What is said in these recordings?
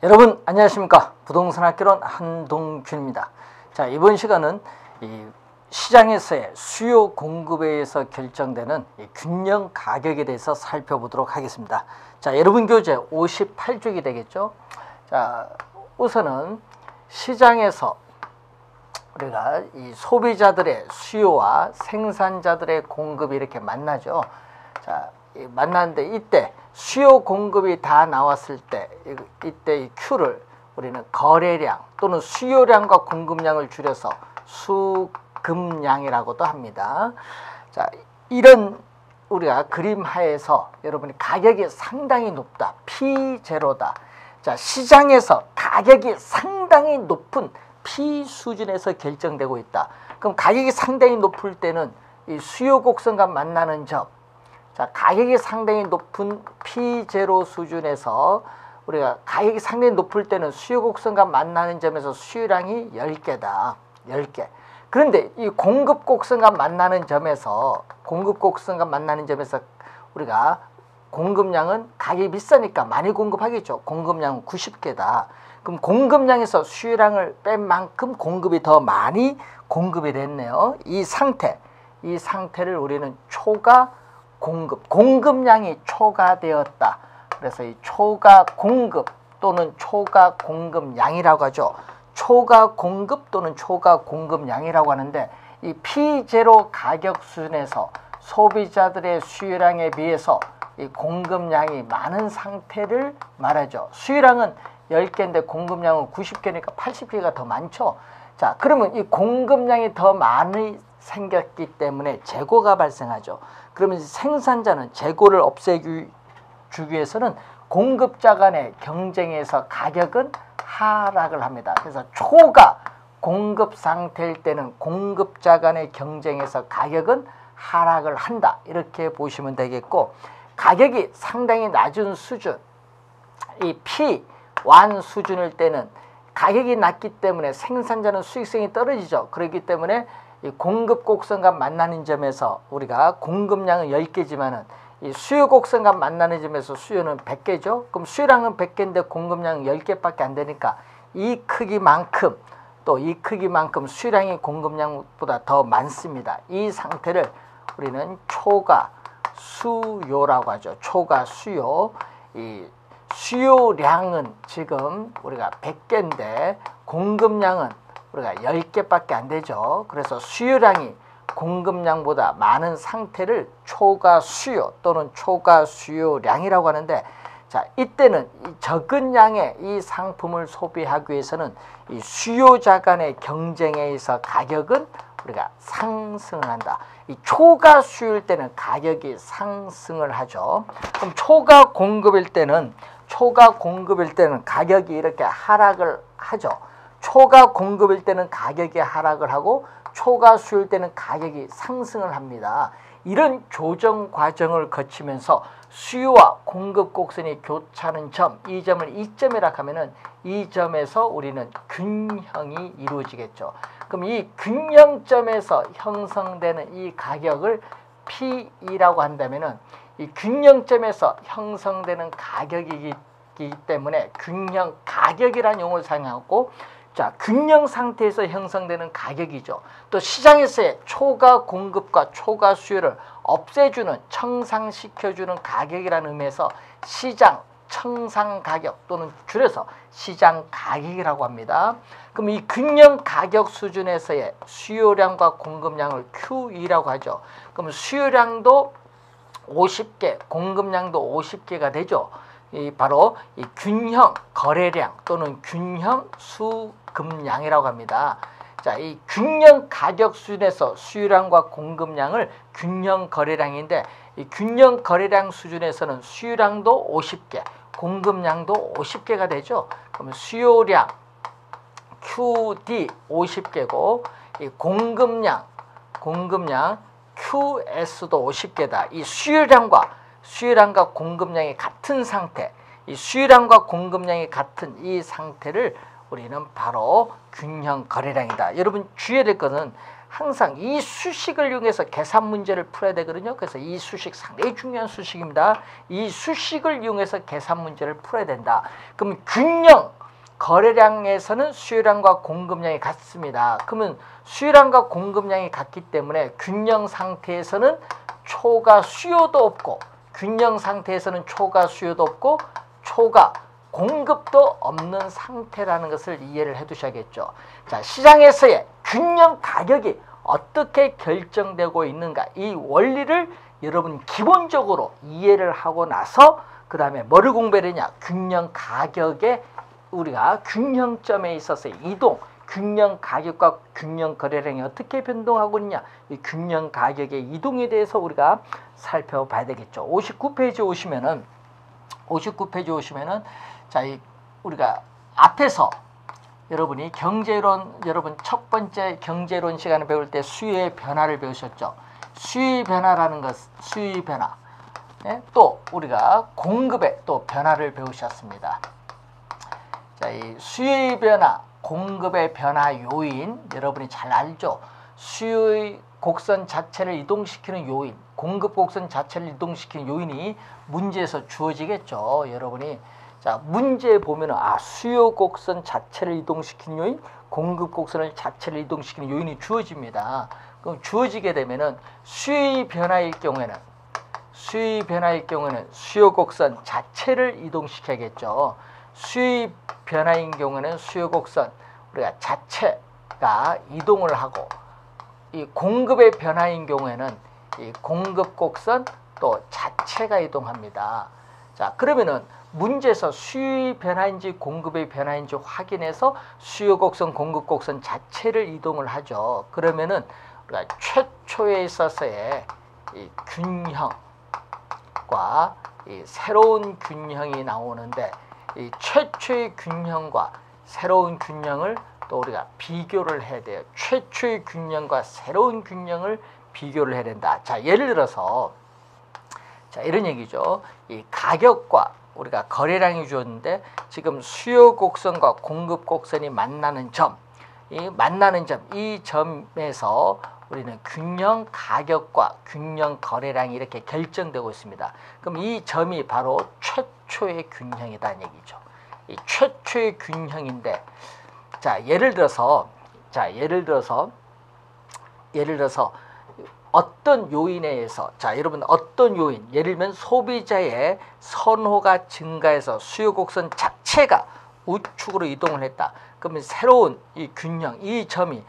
여러분 안녕하십니까? 부동산 학개론 한동준입니다. 자, 이번 시간은 이 시장에서의 수요 공급에 의해서 결정되는 이 균형 가격에 대해서 살펴보도록 하겠습니다. 자, 여러분 교재 58쪽이 되겠죠. 자, 우선은 시장에서 우리가 이 소비자들의 수요와 생산자들의 공급이 이렇게 만나죠. 자, 만나는데 이때 수요 공급이 다 나왔을 때 이때 이 Q를 우리는 거래량 또는 수요량과 공급량을 줄여서 수급량이라고도 합니다. 자, 이런 우리가 그림 하에서 여러분이 가격이 상당히 높다, P0다. 자, 시장에서 가격이 상당히 높은 P 수준에서 결정되고 있다. 그럼 가격이 상당히 높을 때는 이 수요 곡선과 만나는 점, 자, 가격이 상당히 높은 P0 수준에서 우리가 가격이 상당히 높을 때는 수요 곡선과 만나는 점에서 수요량이 10개다. 10개. 그런데 이 공급 곡선과 만나는 점에서 우리가 공급량은 가격이 비싸니까 많이 공급하겠죠. 공급량은 90개다. 그럼 공급량에서 수요량을 뺀 만큼 공급이 더 많이 공급이 됐네요. 이 상태를 우리는 초과 공급량이 초과되었다. 그래서 이 초과 공급 또는 초과 공급량이라고 하죠. 초과 공급 또는 초과 공급량이라고 하는데 이 P0 가격 수준에서 소비자들의 수요량에 비해서 이 공급량이 많은 상태를 말하죠. 수요량은 10개인데 공급량은 90개니까 80개가 더 많죠. 자, 그러면 이 공급량이 더 많이 생겼기 때문에 재고가 발생하죠. 그러면 생산자는 재고를 없애주기 위해서는 공급자 간의 경쟁에서 가격은 하락을 합니다. 그래서 초과 공급 상태일 때는 공급자 간의 경쟁에서 가격은 하락을 한다. 이렇게 보시면 되겠고, 가격이 상당히 낮은 수준, 이 P1 수준일 때는 가격이 낮기 때문에 생산자는 수익성이 떨어지죠. 그렇기 때문에 이 공급 곡선과 만나는 점에서 우리가 공급량은 10개지만은 이 수요 곡선과 만나는 점에서 수요는 100개죠. 그럼 수요량은 100개인데 공급량은 10개밖에 안 되니까 이 크기만큼 수요량이 공급량보다 더 많습니다. 이 상태를 우리는 초과 수요라고 하죠. 초과 수요. 이 수요량은 지금 우리가 100개인데 공급량은 우리가 10개밖에 안 되죠. 그래서 수요량이 공급량보다 많은 상태를 초과 수요 또는 초과 수요량이라고 하는데, 자, 이때는 이 적은 양의 이 상품을 소비하기 위해서는 이 수요자 간의 경쟁에 의해서 가격은 우리가 상승을 한다. 이 초과 수요일 때는 가격이 상승을 하죠. 그럼 초과 공급일 때는 가격이 이렇게 하락을 하죠. 초과 공급일 때는 가격이 하락을 하고 초과 수요일 때는 가격이 상승을 합니다. 이런 조정 과정을 거치면서 수요와 공급 곡선이 교차하는 점, 이 점을 이점이라고 하면은 이 점에서 우리는 균형이 이루어지겠죠. 그럼 이 균형점에서 형성되는 이 가격을 P2라고 한다면은 이 균형점에서 형성되는 가격이기 때문에 균형 가격이라는 용어를 사용하고, 자, 균형 상태에서 형성되는 가격이죠. 또 시장에서의 초과 공급과 초과 수요를 없애주는, 청산시켜주는 가격이라는 의미에서 시장 청산 가격 또는 줄여서 시장 가격이라고 합니다. 그럼 이 균형 가격 수준에서의 수요량과 공급량을 Q2라고 하죠. 그럼 수요량도 50개, 공급량도 50개가 되죠. 바로 이 균형 거래량 또는 균형 수급량이라고 합니다. 자, 이 균형 가격 수준에서 수요량과 공급량을 균형 거래량인데, 이 균형 거래량 수준에서는 수요량도 50개, 공급량도 50개가 되죠. 그러면 수요량 QD 50개고 이 공급량 QS도 50개다. 이 수요량과 공급량이 같은 상태, 이 수요량과 공급량이 같은 이 상태를 우리는 바로 균형 거래량이다. 여러분 주의해야 될 것은 항상 이 수식을 이용해서 계산 문제를 풀어야 되거든요. 그래서 이 수식 상당히 중요한 수식입니다. 이 수식을 이용해서 계산 문제를 풀어야 된다. 그럼 균형 거래량에서는 수요량과 공급량이 같습니다. 그러면 수요량과 공급량이 같기 때문에 균형 상태에서는 초과 수요도 없고, 균형 상태에서는 초과 수요도 없고 초과 공급도 없는 상태라는 것을 이해를 해 두셔야겠죠. 자, 시장에서의 균형 가격이 어떻게 결정되고 있는가, 이 원리를 여러분 기본적으로 이해를 하고 나서 그 다음에 뭐를 공부해야 되냐, 균형 가격의 우리가 균형점에 있어서의 이동, 균형 가격과 균형 거래량이 어떻게 변동하고 있냐, 이 균형 가격의 이동에 대해서 우리가 살펴봐야 되겠죠. 59페이지 오시면은 자, 우리가 앞에서 여러분이 경제론, 여러분 첫 번째 경제론 시간에 배울 때 수요의 변화를 배우셨죠. 수요의 변화라는 것, 수요의 변화. 네? 또 우리가 공급의 또 변화를 배우셨습니다. 자, 이 수요의 변화, 공급의 변화 요인, 여러분이 잘 알죠. 수요의 곡선 자체를 이동시키는 요인, 공급 곡선 자체를 이동시키는 요인이 문제에서 주어지겠죠. 여러분이 자, 문제에 보면은 수요 곡선 자체를 이동시키는 요인, 공급 곡선을 자체를 이동시키는 요인이 주어집니다. 그럼 주어지게 되면은 수요의 변화일 경우에는 수요 곡선 자체를 이동시켜야겠죠. 수요의 변화인 경우에는 수요 곡선 우리가 자체가 이동을 하고, 이 공급의 변화인 경우에는 이 공급 곡선 또 자체가 이동합니다. 자, 그러면은 문제에서 수요의 변화인지 공급의 변화인지 확인해서 수요 곡선, 공급 곡선 자체를 이동을 하죠. 그러면은 우리가 최초에 있어서의 이 균형과 이 새로운 균형이 나오는데, 이 최초의 균형과 새로운 균형을 또 우리가 비교를 해야 돼요. 최초의 균형과 새로운 균형을 비교를 해야 된다. 자, 예를 들어서 자, 이런 얘기죠. 이 가격과 우리가 거래량이 주었는데 지금 수요 곡선과 공급 곡선이 만나는 점, 이 점에서 우리는 균형 가격과 균형 거래량이 이렇게 결정되고 있습니다. 그럼 이 점이 바로 최초의 균형이라는 얘기죠. 이 최초의 균형인데, 자, 예를 들어서 어떤 요인에 의해서, 자, 여러분 어떤 요인, 예를 들면 소비자의 선호가 증가해서 수요 곡선 자체가 우측으로 이동을 했다. 그러면 새로운 이 균형, 이 점이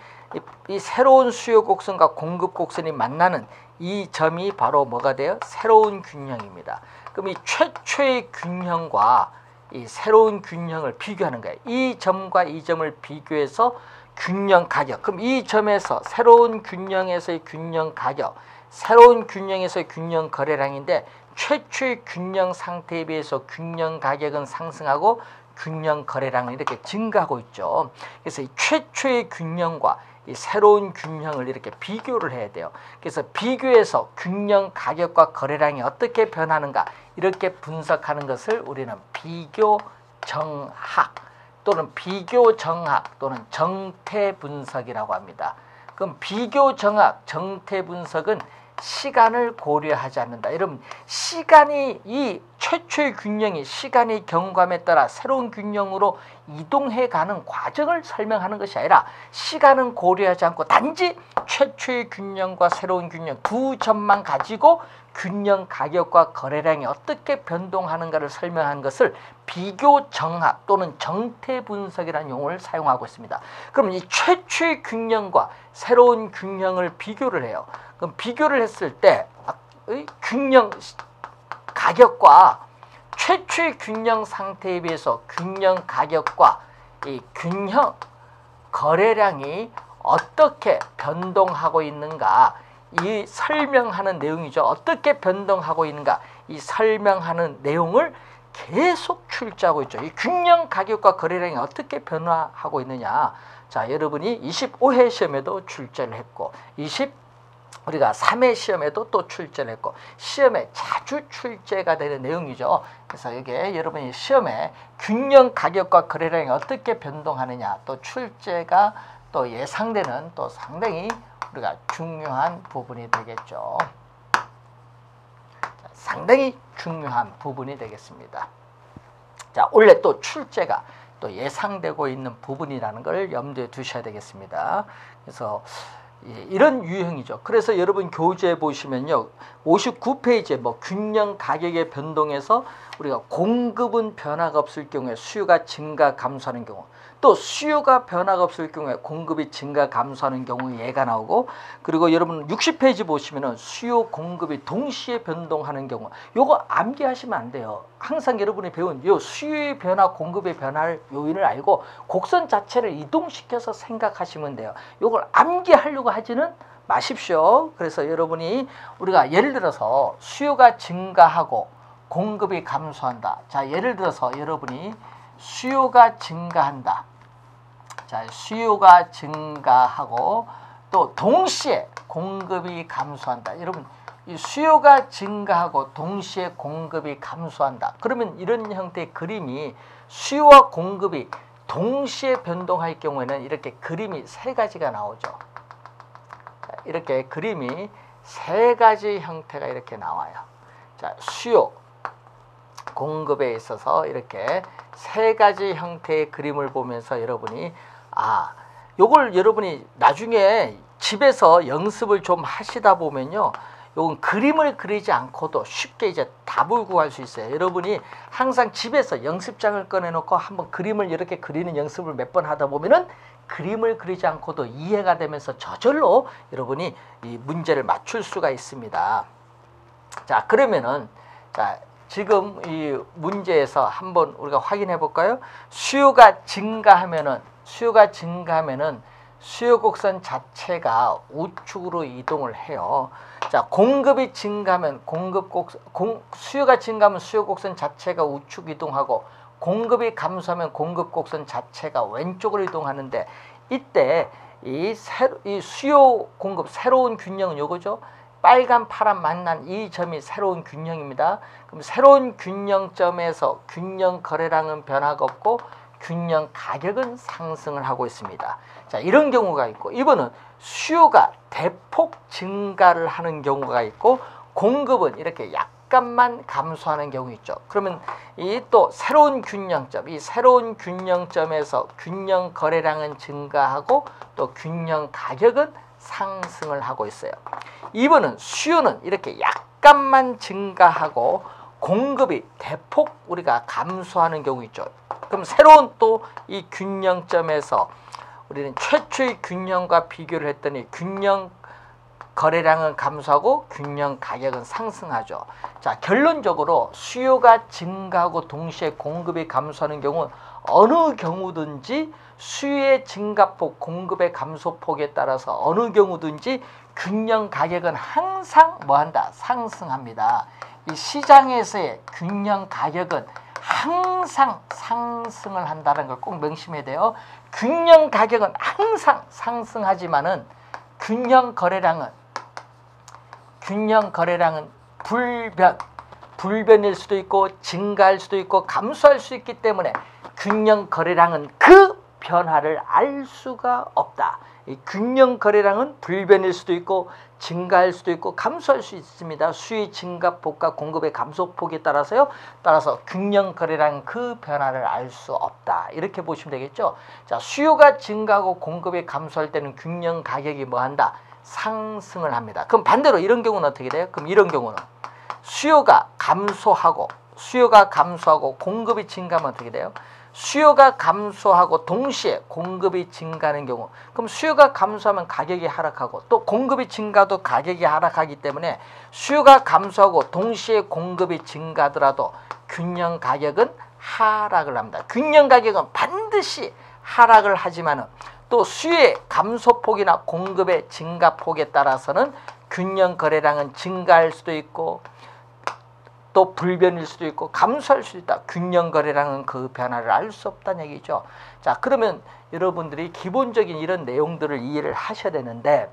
이 새로운 수요 곡선과 공급 곡선이 만나는 이 점이 바로 뭐가 돼요? 새로운 균형입니다. 그럼 이 최초의 균형과 이 새로운 균형을 비교하는 거예요. 이 점과 이 점을 비교해서 균형 가격, 그럼 이 점에서 새로운 균형에서의 균형 가격, 새로운 균형에서의 균형 거래량인데, 최초의 균형 상태에 비해서 균형 가격은 상승하고 균형 거래량은 이렇게 증가하고 있죠. 그래서 이 최초의 균형과 이 새로운 균형을 이렇게 비교를 해야 돼요. 그래서 비교해서 균형 가격과 거래량이 어떻게 변하는가 이렇게 분석하는 것을 우리는 비교 정학 또는 비교 정학 또는 정태 분석이라고 합니다. 그럼 비교 정학, 정태 분석은 시간을 고려하지 않는다. 여러분, 시간이, 이 최초의 균형이 시간의 경과함에 따라 새로운 균형으로 이동해가는 과정을 설명하는 것이 아니라, 시간은 고려하지 않고 단지 최초의 균형과 새로운 균형 두 점만 가지고 균형 가격과 거래량이 어떻게 변동하는가를 설명하는 것을 비교 정학 또는 정태 분석이라는 용어를 사용하고 있습니다. 그럼 이 최초의 균형과 새로운 균형을 비교를 해요. 그럼 비교를 했을 때 균형 가격과 최초의 균형 상태에 비해서 균형 가격과 이 균형 거래량이 어떻게 변동하고 있는가, 이 설명하는 내용이죠. 어떻게 변동하고 있는가, 이 설명하는 내용을 계속 출제하고 있죠. 이 균형 가격과 거래량이 어떻게 변화하고 있느냐. 자, 여러분이 25회 시험에도 출제를 했고 우리가 3회 시험에도 또 출제를 했고 시험에 자주 출제가 되는 내용이죠. 그래서 이게 여러분이 시험에 균형 가격과 거래량이 어떻게 변동하느냐 또 출제가 또 예상되는 또 상당히 우리가 중요한 부분이 되겠죠. 상당히 중요한 부분이 되겠습니다. 자, 원래 또 출제가 또 예상되고 있는 부분이라는 걸 염두에 두셔야 되겠습니다. 그래서 이런 유형이죠. 그래서 여러분 교재에 보시면요, 59페이지에 뭐 균형 가격의 변동에서 우리가 공급은 변화가 없을 경우에 수요가 증가 감소하는 경우, 또 수요가 변화가 없을 경우에 공급이 증가 감소하는 경우 예가 나오고, 그리고 여러분 60페이지 보시면은 수요 공급이 동시에 변동하는 경우, 요거 암기하시면 안 돼요. 항상 여러분이 배운 요 수요의 변화, 공급의 변화를 요인을 알고 곡선 자체를 이동시켜서 생각하시면 돼요. 요걸 암기하려고 하지는 마십시오. 그래서 여러분이 우리가 예를 들어서 수요가 증가하고 공급이 감소한다. 자, 예를 들어서 여러분이 수요가 증가한다. 자, 수요가 증가하고 또 동시에 공급이 감소한다. 여러분, 이 수요가 증가하고 동시에 공급이 감소한다. 그러면 이런 형태의 그림이 수요와 공급이 동시에 변동할 경우에는 이렇게 그림이 세 가지가 나오죠. 이렇게 그림이 세 가지 형태가 이렇게 나와요. 자, 수요, 공급에 있어서 이렇게 세 가지 형태의 그림을 보면서 여러분이 요걸 여러분이 나중에 집에서 연습을 좀 하시다 보면요, 요건 그림을 그리지 않고도 쉽게 이제 답을 구할 수 있어요. 여러분이 항상 집에서 연습장을 꺼내놓고 한번 그림을 이렇게 그리는 연습을 몇 번 하다 보면은 그림을 그리지 않고도 이해가 되면서 저절로 여러분이 이 문제를 맞출 수가 있습니다. 자, 그러면은 자, 지금 이 문제에서 한번 우리가 확인해 볼까요? 수요가 증가하면은 수요 곡선 자체가 우측으로 이동을 해요. 자, 공급이 증가하면 수요가 증가하면 수요 곡선 자체가 우측 이동하고, 공급이 감소하면 공급 곡선 자체가 왼쪽으로 이동하는데, 이때 이 수요 공급 새로운 균형은 요거죠. 빨간 파란 만난 이 점이 새로운 균형입니다. 그럼 새로운 균형점에서 균형 거래량은 변화가 없고 균형 가격은 상승을 하고 있습니다. 자, 이런 경우가 있고, 이번은 수요가 대폭 증가를 하는 경우가 있고 공급은 이렇게 약간만 감소하는 경우 있죠. 그러면 이 또 새로운 균형점, 이 새로운 균형점에서 균형 거래량은 증가하고 또 균형 가격은 상승을 하고 있어요. 이번은 수요는 이렇게 약간만 증가하고 공급이 대폭 우리가 감소하는 경우 있죠. 그럼 새로운 또 이 균형점에서 우리는 최초의 균형과 비교를 했더니 균형 거래량은 감소하고 균형 가격은 상승하죠. 자, 결론적으로 수요가 증가하고 동시에 공급이 감소하는 경우는 어느 경우든지 수요의 증가폭, 공급의 감소폭에 따라서 어느 경우든지 균형 가격은 항상 뭐한다? 상승합니다. 이 시장에서의 균형 가격은 항상 상승을 한다는 걸 꼭 명심해야 돼요. 균형 가격은 항상 상승하지만은 균형 거래량은 불변일 수도 있고 증가할 수도 있고 감소할 수 있기 때문에 균형 거래량은 그 변화를 알 수가 없다. 이 균형 거래량은 불변일 수도 있고 증가할 수도 있고 감소할 수 있습니다. 수요 증가폭과 공급의 감소폭에 따라서 균형 거래량은 그 변화를 알 수 없다. 이렇게 보시면 되겠죠. 자, 수요가 증가하고 공급이 감소할 때는 균형 가격이 뭐한다? 상승을 합니다. 그럼 반대로 이런 경우는 어떻게 돼요? 그럼 이런 경우는 수요가 감소하고 공급이 증가하면 어떻게 돼요? 수요가 감소하고 동시에 공급이 증가하는 경우, 그럼 수요가 감소하면 가격이 하락하고 또 공급이 증가도 가격이 하락하기 때문에 수요가 감소하고 동시에 공급이 증가하더라도 균형 가격은 하락을 합니다. 균형 가격은 반드시 하락을 하지만은 또 수요의 감소폭이나 공급의 증가폭에 따라서는 균형 거래량은 증가할 수도 있고 또 불변일 수도 있고 감소할 수도 있다. 균형 거래량은 그 변화를 알 수 없다는 얘기죠. 자, 그러면 여러분들이 기본적인 이런 내용들을 이해를 하셔야 되는데,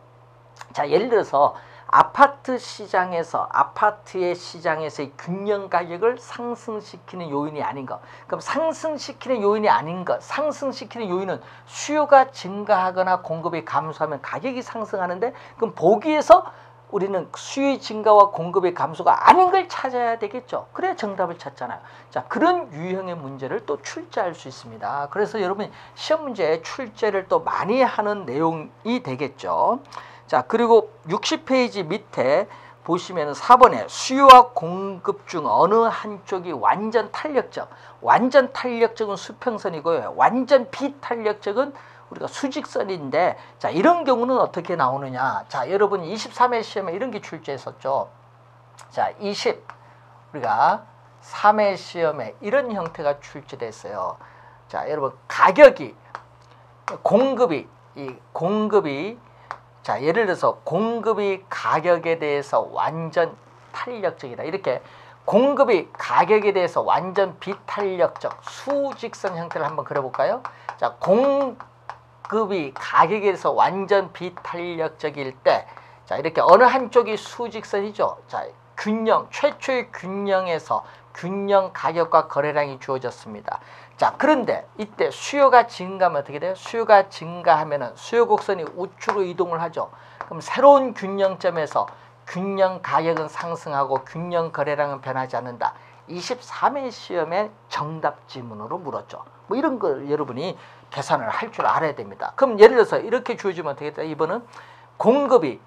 자, 예를 들어서 아파트 시장에서 아파트의 시장에서의 균형 가격을 상승시키는 요인이 아닌 것. 그럼 상승시키는 요인이 아닌 것. 상승시키는 요인은 수요가 증가하거나 공급이 감소하면 가격이 상승하는데 그럼 보기에서 우리는 수요의 증가와 공급의 감소가 아닌 걸 찾아야 되겠죠. 그래야 정답을 찾잖아요. 자, 그런 유형의 문제를 또 출제할 수 있습니다. 그래서 여러분 시험 문제에 출제를 또 많이 하는 내용이 되겠죠. 자, 그리고 60페이지 밑에 보시면 4번에 수요와 공급 중 어느 한쪽이 완전 탄력적. 완전 탄력적은 수평선이고요. 완전 비탄력적은 우리가 수직선인데, 자, 이런 경우는 어떻게 나오느냐. 자, 여러분 23회 시험에 이런 게 출제했었죠. 자, 우리가 3회 시험에 이런 형태가 출제됐어요. 자, 여러분 가격이 공급이 자, 예를 들어서 공급이 가격에 대해서 완전 탄력적이다. 이렇게 공급이 가격에 대해서 완전 비탄력적 수직선 형태를 한번 그려볼까요? 자, 공급이 가격에 대해서 완전 비탄력적일 때, 자, 이렇게 어느 한쪽이 수직선이죠. 자, 최초의 균형에서 균형 가격과 거래량이 주어졌습니다. 자, 그런데 이때 수요가 증가하면 어떻게 돼요? 수요가 증가하면은 수요 곡선이 우측으로 이동을 하죠. 그럼 새로운 균형점에서 균형 가격은 상승하고 균형 거래량은 변하지 않는다. 23회 시험에 정답 지문으로 물었죠. 뭐 이런 걸 여러분이 계산을 할 줄 알아야 됩니다. 그럼 예를 들어서 이렇게 주어지면 어떻게 돼요? 이번은 공급이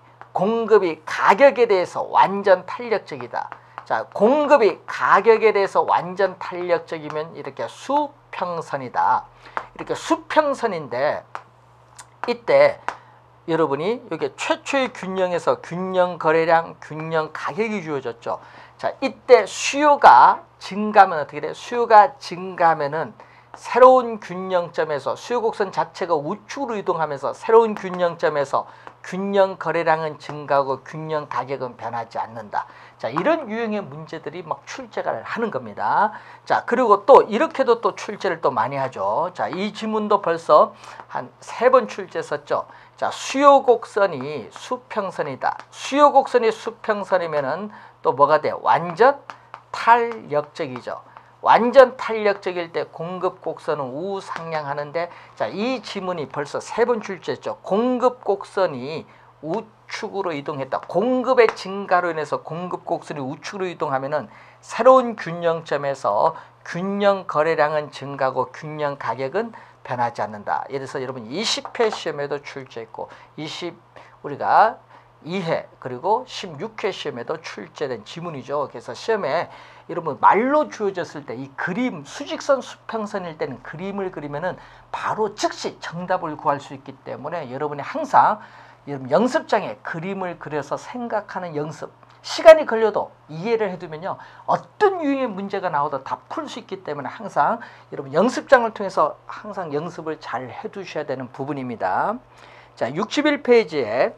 가격에 대해서 완전 탄력적이다. 자, 공급이 가격에 대해서 완전 탄력적이면 이렇게 수평선이다. 이렇게 수평선인데 이때 여러분이 여기 최초의 균형에서 균형 거래량, 균형 가격이 주어졌죠. 자, 이때 수요가 증가하면 어떻게 돼요? 수요가 증가하면은 새로운 균형점에서 수요 곡선 자체가 우측으로 이동하면서 새로운 균형점에서 균형 거래량은 증가하고 균형 가격은 변하지 않는다. 자, 이런 유형의 문제들이 막 출제가 하는 겁니다. 자, 그리고 또 이렇게도 또 출제를 또 많이 하죠. 자, 이 지문도 벌써 한 3번 출제했었죠. 자, 수요 곡선이 수평선이다. 수요 곡선이 수평선이면은 또 뭐가 돼? 완전 탄력적이죠. 완전 탄력적일 때 공급 곡선은 우상향하는데, 자, 이 지문이 벌써 3번 출제했죠. 공급 곡선이 우측으로 이동했다. 공급의 증가로 인해서 공급 곡선이 우측으로 이동하면은 새로운 균형점에서 균형 거래량은 증가하고 균형 가격은 변하지 않는다. 예를 들어서 여러분 20회 시험에도 출제했고 우리가 2회 그리고 16회 시험에도 출제된 지문이죠. 그래서 시험에 여러분 말로 주어졌을 때 이 그림 수직선 수평선일 때는 그림을 그리면은 바로 즉시 정답을 구할 수 있기 때문에 여러분이 항상 여러분 연습장에 그림을 그려서 생각하는 연습, 시간이 걸려도 이해를 해두면요 어떤 유형의 문제가 나오도 다 풀 수 있기 때문에 항상 여러분 연습장을 통해서 항상 연습을 잘 해두셔야 되는 부분입니다. 자, 61페이지에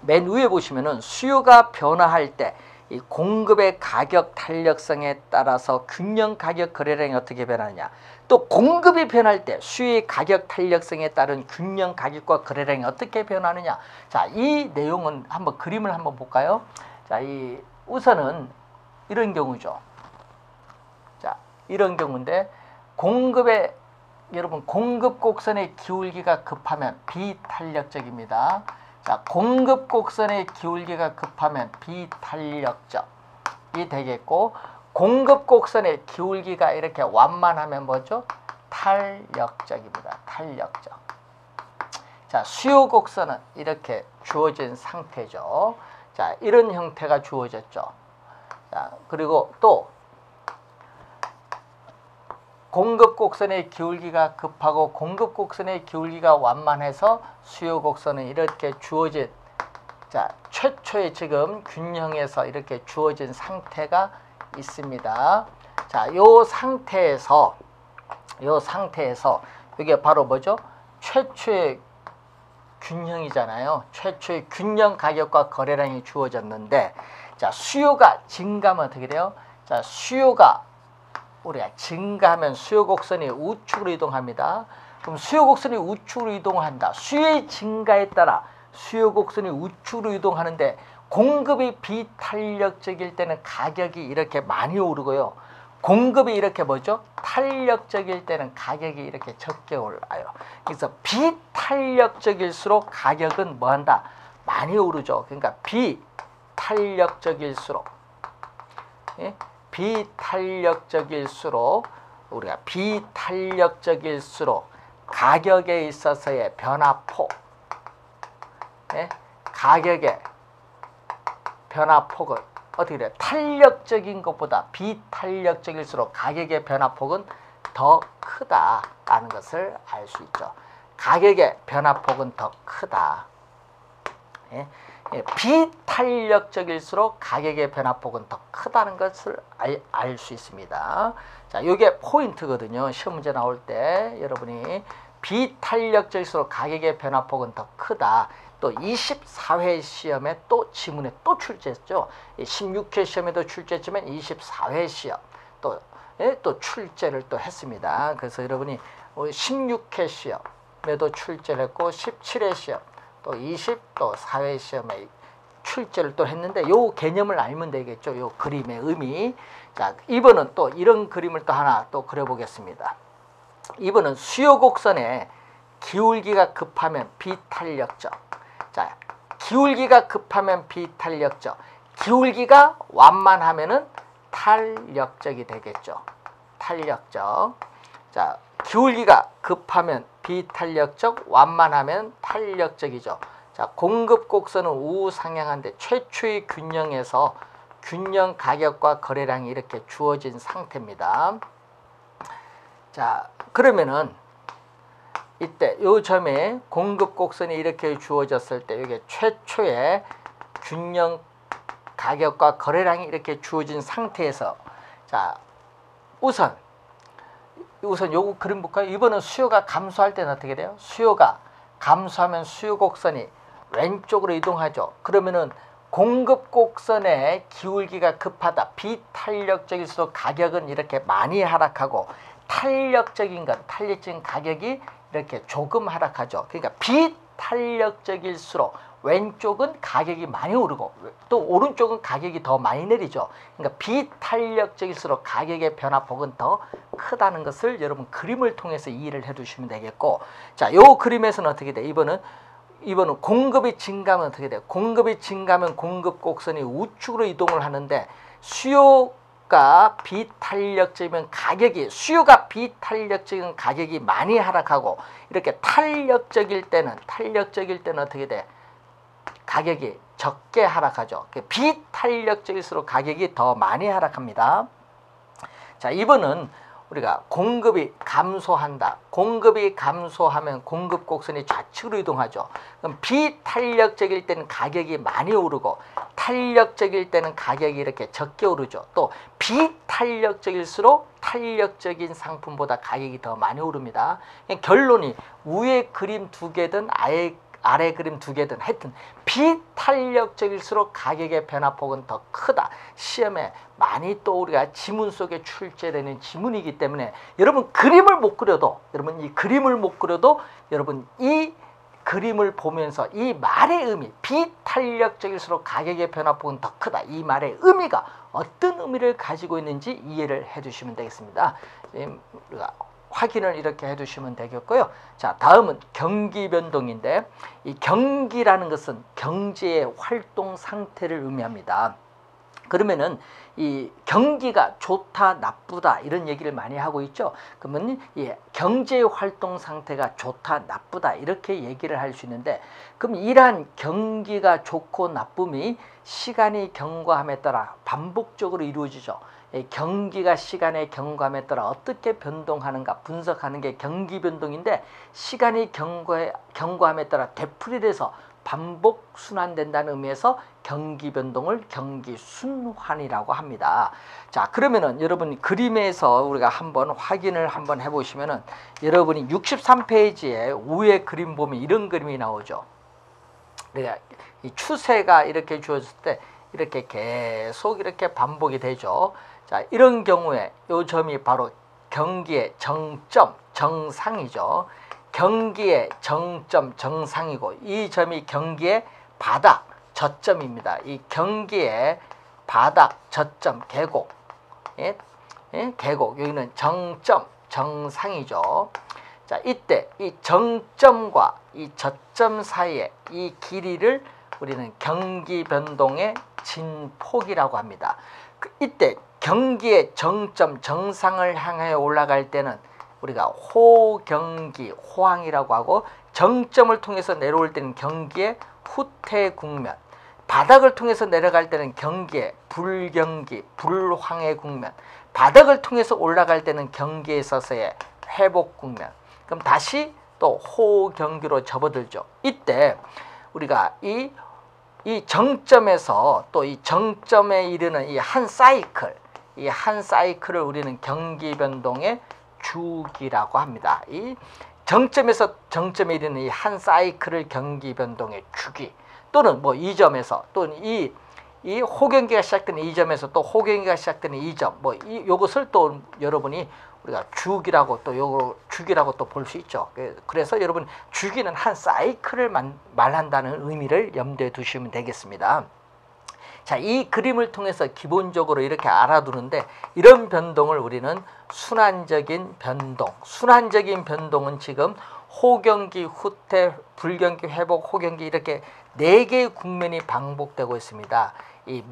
맨 위에 보시면은 수요가 변화할 때 이 공급의 가격 탄력성에 따라서 균형 가격 거래량이 어떻게 변하느냐, 또 공급이 변할 때 수요의 가격 탄력성에 따른 균형 가격과 거래량이 어떻게 변하느냐. 자, 이 내용은 한번 그림을 한번 볼까요? 자, 우선은 이런 경우죠. 자, 이런 경우인데 여러분 공급 곡선의 기울기가 급하면 비탄력적입니다. 자, 공급 곡선의 기울기가 급하면 비탄력적이 되겠고, 공급 곡선의 기울기가 이렇게 완만하면 뭐죠? 탄력적입니다. 탄력적. 자, 수요 곡선은 이렇게 주어진 상태죠. 자, 이런 형태가 주어졌죠. 자, 그리고 또 공급 곡선의 기울기가 급하고 공급 곡선의 기울기가 완만해서 수요 곡선은 이렇게 주어진, 자, 최초의 지금 균형에서 이렇게 주어진 상태가 있습니다. 자, 요 상태에서 이게 바로 뭐죠? 최초의 균형이잖아요. 최초의 균형 가격과 거래량이 주어졌는데, 자, 수요가 증가하면 어떻게 돼요? 자, 수요가 우리가 증가하면 수요 곡선이 우측으로 이동합니다. 그럼 수요 곡선이 우측으로 이동을 한다. 수요의 증가에 따라 수요 곡선이 우측으로 이동하는데 공급이 비탄력적일 때는 가격이 이렇게 많이 오르고요. 공급이 이렇게 뭐죠? 탄력적일 때는 가격이 이렇게 적게 올라요. 그래서 비탄력적일수록 가격은 뭐한다? 많이 오르죠. 그러니까 비탄력적일수록, 예? 비탄력적일수록 우리가 비탄력적일수록 가격에 있어서의 변화폭, 예? 가격의 변화폭은 어떻게 돼요? 탄력적인 것보다 비탄력적일수록 가격의 변화폭은 더 크다라는 것을 알 수 있죠. 가격의 변화폭은 더 크다. 예? 예, 비탄력적일수록 가격의 변화폭은 더 크다는 것을 알 수 있습니다. 자, 이게 포인트거든요. 시험 문제 나올 때 여러분이 비탄력적일수록 가격의 변화폭은 더 크다. 또 24회 시험에 또 지문에 또 출제했죠. 16회 시험에도 출제했지만 24회 시험 또 출제를 또 했습니다. 그래서 여러분이 16회 시험에도 출제를 했고 17회 시험 또 24회 시험에 출제를 또 했는데 요 개념을 알면 되겠죠. 요 그림의 의미. 자, 이번은 또 이런 그림을 또 하나 또 그려보겠습니다. 이번은 수요 곡선에 기울기가 급하면 비탄력적. 자, 기울기가 급하면 비탄력적. 기울기가 완만하면은 탄력적이 되겠죠. 탄력적. 자, 기울기가 급하면 비탄력적, 완만하면 탄력적이죠. 자, 공급 곡선은 우상향한데 최초의 균형에서 균형 가격과 거래량이 이렇게 주어진 상태입니다. 자, 그러면은 이때 요 점에 공급 곡선이 이렇게 주어졌을 때 이게 최초의 균형 가격과 거래량이 이렇게 주어진 상태에서 자, 우선 요거 그림 볼까요? 이번은 수요가 감소할 때는 어떻게 돼요? 수요가 감소하면 수요 곡선이 왼쪽으로 이동하죠. 그러면은 공급 곡선의 기울기가 급하다. 비탄력적일수록 가격은 이렇게 많이 하락하고 탄력적인 가격이 이렇게 조금 하락하죠. 그러니까 비탄력적일수록 왼쪽은 가격이 많이 오르고 또 오른쪽은 가격이 더 많이 내리죠. 그러니까 비탄력적일수록 가격의 변화폭은 더 크다는 것을 여러분 그림을 통해서 이해를 해 두시면 되겠고, 자, 요 그림에서는 어떻게 돼? 이번은 공급이 증가하면 어떻게 돼요? 공급이 증가하면 공급 곡선이 우측으로 이동을 하는데 수요가 비탄력적이면 수요가 비탄력적인 가격이 많이 하락하고 이렇게 탄력적일 때는 어떻게 돼? 가격이 적게 하락하죠. 비탄력적일수록 가격이 더 많이 하락합니다. 자, 이번은 우리가 공급이 감소한다. 공급이 감소하면 공급 곡선이 좌측으로 이동하죠. 그럼 비탄력적일 때는 가격이 많이 오르고 탄력적일 때는 가격이 이렇게 적게 오르죠. 또 비탄력적일수록 탄력적인 상품보다 가격이 더 많이 오릅니다. 결론이 위에 그림 두 개든 아래 그림 두 개든 하여튼 비탄력적일수록 가격의 변화폭은 더 크다. 시험에 많이 또 우리가 지문 속에 출제되는 지문이기 때문에 여러분 그림을 못 그려도 여러분 이 그림을 보면서 이 말의 의미, 비탄력적일수록 가격의 변화폭은 더 크다. 이 말의 의미가 어떤 의미를 가지고 있는지 이해를 해 주시면 되겠습니다. 우리가 확인을 이렇게 해두시면 되겠고요. 자, 다음은 경기 변동인데 이 경기라는 것은 경제의 활동 상태를 의미합니다. 그러면은 이 경기가 좋다 나쁘다 이런 얘기를 많이 하고 있죠. 그러면 이 경제의 활동 상태가 좋다 나쁘다 이렇게 얘기를 할 수 있는데, 그럼 이러한 경기가 좋고 나쁨이 시간이 경과함에 따라 반복적으로 이루어지죠. 경기가 시간의 경과함에 따라 어떻게 변동하는가 분석하는 게 경기 변동인데, 시간이 경과함에 따라 되풀이돼서 반복 순환된다는 의미에서 경기 변동을 경기 순환이라고 합니다. 자, 그러면은 여러분 그림에서 우리가 한번 확인을 한번 해보시면은 여러분이 63페이지에 위에 그림 보면 이런 그림이 나오죠. 이 추세가 이렇게 주어졌을 때 이렇게 계속 이렇게 반복이 되죠. 자, 이런 경우에 이 점이 바로 경기의 정점, 정상이죠. 경기의 정점, 정상이고 이 점이 경기의 바닥, 저점입니다. 이 경기의 바닥, 저점, 계곡, 예? 예? 계곡, 여기는 정점, 정상이죠. 자, 이때 이 정점과 이 저점 사이에 이 길이를 우리는 경기 변동의 진폭이라고 합니다. 이때 경기의 정점, 정상을 향해 올라갈 때는 우리가 호경기, 호황이라고 하고, 정점을 통해서 내려올 때는 경기의 후퇴 국면, 바닥을 통해서 내려갈 때는 경기의 불경기, 불황의 국면, 바닥을 통해서 올라갈 때는 경기에 있어서의 회복 국면. 그럼 다시 또 호경기로 접어들죠. 이때 우리가 이 정점에서 또 이 정점에 이르는 이 한 사이클, 이 한 사이클을 우리는 경기 변동의 주기라고 합니다. 이 정점에서 정점에 이르는 이 한 사이클을 경기 변동의 주기, 또는 뭐 이 점에서, 또는 이 호경기가 시작되는 이 점에서 또 호경기가 시작되는 이 점, 뭐 요것을 또 여러분이 우리가 주기라고 또 요거 주기라고 또 볼 수 있죠. 그래서 여러분 주기는 한 사이클을 말한다는 의미를 염두에 두시면 되겠습니다. 자, 이 그림을 통해서 기본적으로 이렇게 알아두는데, 이런 변동을 우리는 순환적인 변동, 순환적인 변동은 지금 호경기, 후퇴, 불경기, 회복, 호경기, 이렇게 4개의 국면이 반복되고 있습니다. 이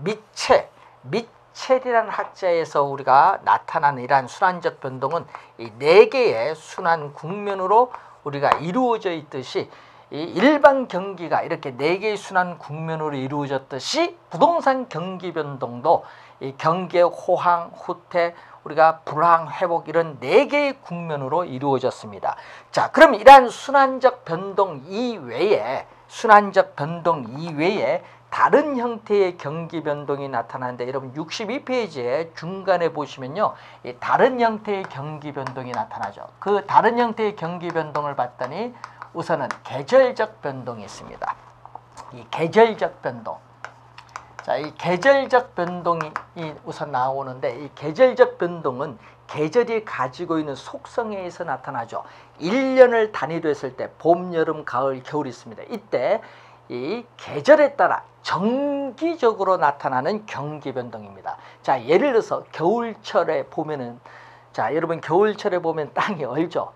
미첼이라는 학자에서 우리가 나타나는 이러한 순환적 변동은 이 4개의 순환 국면으로 우리가 이루어져 있듯이, 이 일반 경기가 이렇게 4개의 순환 국면으로 이루어졌듯이 부동산 경기 변동도 이 경기의 호황, 후퇴, 우리가 불황, 회복, 이런 4개의 국면으로 이루어졌습니다. 자, 그럼 이러한 순환적 변동 이외에 다른 형태의 경기 변동이 나타나는데, 여러분 62페이지에 중간에 보시면요, 이 다른 형태의 경기 변동이 나타나죠. 그 다른 형태의 경기 변동을 봤더니 우선은 계절적 변동이 있습니다. 이 계절적 변동. 자, 이 계절적 변동이 우선 나오는데, 이 계절적 변동은 계절이 가지고 있는 속성에 의해서 나타나죠. 1년을 단위로 했을 때 봄, 여름, 가을, 겨울이 있습니다. 이때 이 계절에 따라 정기적으로 나타나는 경기 변동입니다. 자, 예를 들어서 겨울철에 보면은, 자, 여러분 겨울철에 보면 땅이 얼죠.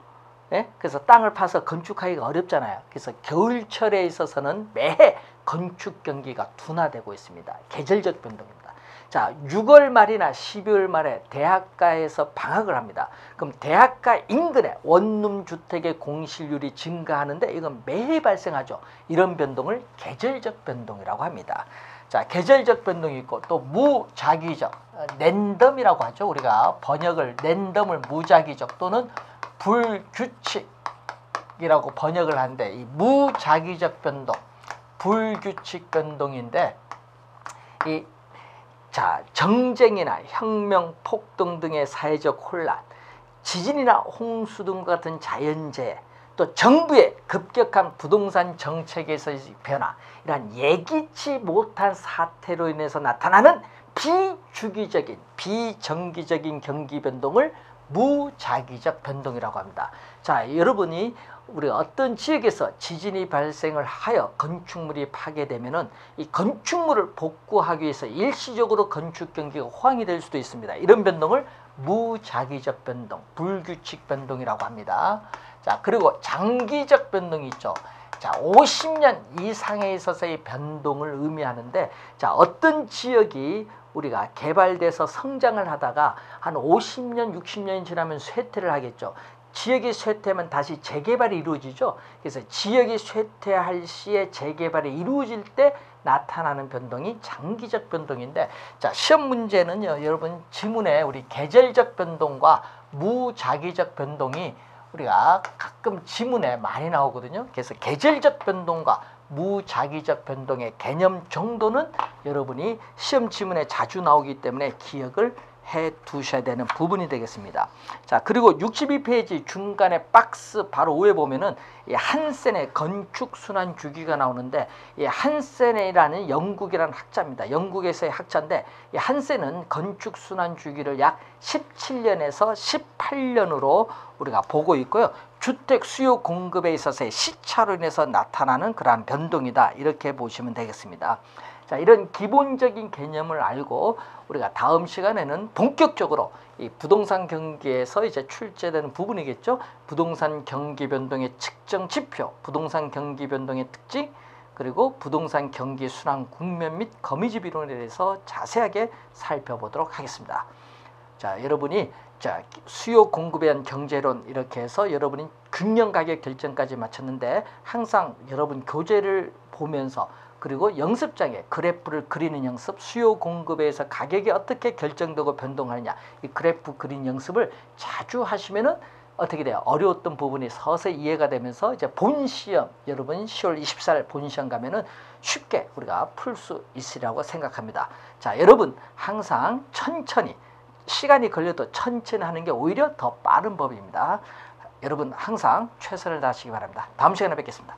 예? 그래서 땅을 파서 건축하기가 어렵잖아요. 그래서 겨울철에 있어서는 매해 건축 경기가 둔화되고 있습니다. 계절적 변동입니다. 자, 6월 말이나 12월 말에 대학가에서 방학을 합니다. 그럼 대학가 인근에 원룸 주택의 공실률이 증가하는데, 이건 매해 발생하죠. 이런 변동을 계절적 변동이라고 합니다. 자, 계절적 변동이 있고, 또 무작위적, 랜덤이라고 하죠. 우리가 번역을, 랜덤을 무작위적 또는 불규칙이라고 번역을 하는데, 이 무작위적 변동, 불규칙 변동인데, 자, 정쟁이나 혁명, 폭동 등의 사회적 혼란, 지진이나 홍수 등과 같은 자연재해, 또 정부의 급격한 부동산 정책에서의 변화, 이러한 예기치 못한 사태로 인해서 나타나는 비주기적인, 비정기적인 경기 변동을 무작위적 변동이라고 합니다. 자, 여러분이 우리가 어떤 지역에서 지진이 발생을 하여 건축물이 파괴되면은 이 건축물을 복구하기 위해서 일시적으로 건축 경기가 호황이 될 수도 있습니다. 이런 변동을 무작위적 변동, 불규칙 변동이라고 합니다. 자, 그리고 장기적 변동이 있죠. 자, 50년 이상에 있어서의 변동을 의미하는데, 자, 어떤 지역이 우리가 개발돼서 성장을 하다가 한 50년, 60년이 지나면 쇠퇴를 하겠죠. 지역이 쇠퇴하면 다시 재개발이 이루어지죠. 그래서 지역이 쇠퇴할 시에 재개발이 이루어질 때 나타나는 변동이 장기적 변동인데, 자, 시험 문제는요, 여러분 지문에 우리 계절적 변동과 무작위적 변동이 우리가 가끔 지문에 많이 나오거든요. 그래서 계절적 변동과 무작위적 변동의 개념 정도는 여러분이 시험 지문에 자주 나오기 때문에 기억을 해 두셔야 되는 부분이 되겠습니다. 자, 그리고 62페이지 중간에 박스 바로 위에 보면은 이 한센의 건축 순환 주기가 나오는데, 이 한센이라는 영국이라는 학자입니다. 영국에서의 학자인데, 이 한센은 건축 순환 주기를 약 17년에서 18년으로 우리가 보고 있고요. 주택 수요 공급에 있어서의 시차로 인해서 나타나는 그러한 변동이다. 이렇게 보시면 되겠습니다. 자, 이런 기본적인 개념을 알고 우리가 다음 시간에는 본격적으로 이 부동산 경기에서 이제 출제되는 부분이겠죠. 부동산 경기 변동의 측정 지표, 부동산 경기 변동의 특징, 그리고 부동산 경기 순환 국면 및 거미집 이론에 대해서 자세하게 살펴보도록 하겠습니다. 자, 여러분이 수요 공급에 대한 경제론 이렇게 해서 여러분이 금년 가격 결정까지 마쳤는데 항상 여러분 교재를 보면서 그리고 연습장에 그래프를 그리는 연습, 수요 공급에 의해서 가격이 어떻게 결정되고 변동하느냐 이 그래프 그린 연습을 자주 하시면은 어떻게 돼요? 어려웠던 부분이 서서히 이해가 되면서 이제 본 시험 여러분 10월 24일 본 시험 가면은 쉽게 우리가 풀 수 있으리라고 생각합니다. 자, 여러분 항상 천천히 시간이 걸려도 천천히 하는 게 오히려 더 빠른 법입니다. 여러분 항상 최선을 다하시기 바랍니다. 다음 시간에 뵙겠습니다.